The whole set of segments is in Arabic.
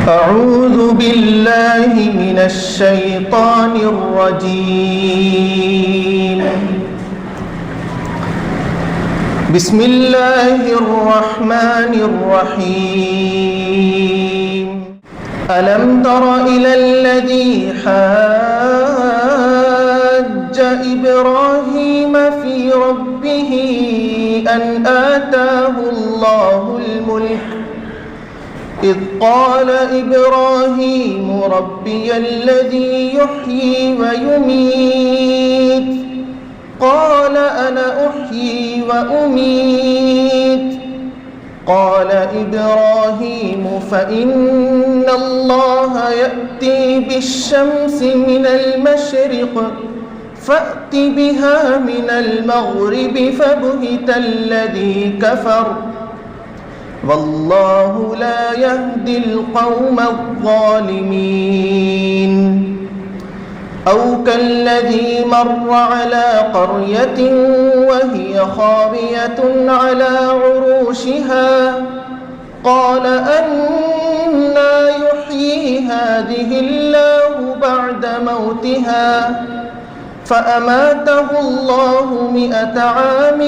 أعوذ بالله من الشيطان الرجيم. بسم الله الرحمن الرحيم. ألم تر إلى الذي حاج إبراهيم في ربه أن آتاه الله الملك إذ قال إبراهيم ربي الذي يحيي ويميت قال أنا أحيي وأميت قال إبراهيم فإن الله يأتي بالشمس من المشرق فأت بها من المغرب فبهت الذي كفر والله لا يهدي القوم الظالمين. أو كالذي مر على قرية وهي خاوية على عروشها قال أنى يحيي هذه الله بعد موتها فأماته الله 100 عام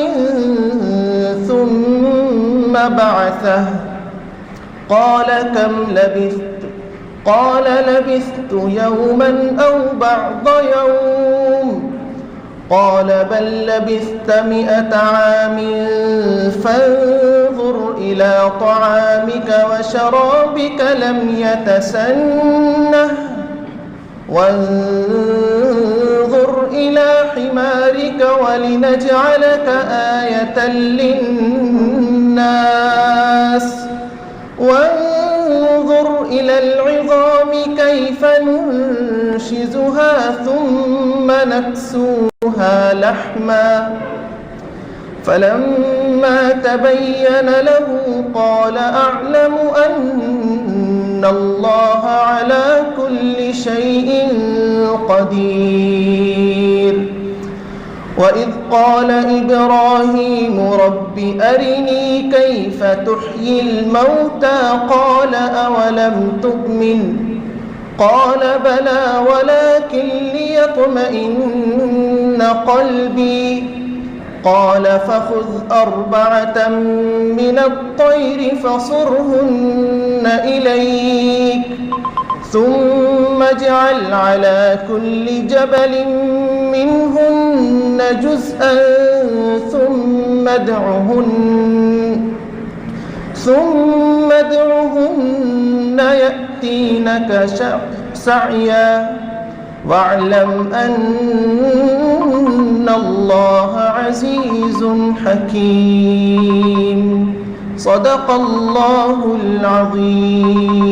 ثم بعثه قال كم لبثت قال لبثت يوما أو بعض يوم قال بل لبثت 100 عام فانظر إلى طعامك وشرابك لم يتسنه وانظر إلى حمارك ولنجعلك آية للناس وانظر إلى العظام كيف ننشزها ثم نكسوها لحما فلما تبين له قال أعلم أن الله على كل شيء قدير. وإذ قال إبراهيم رب أرني كيف تحيي الموتى قال أولم تؤمن قال بلى ولكن ليطمئن قلبي قال فخذ 4 من الطير فصرهن إليك ثم اجعل على كل جبل منهن جزءا ثم ادعهن يأتينك سعيا واعلم أن الله عزيز حكيم. صدق الله العظيم.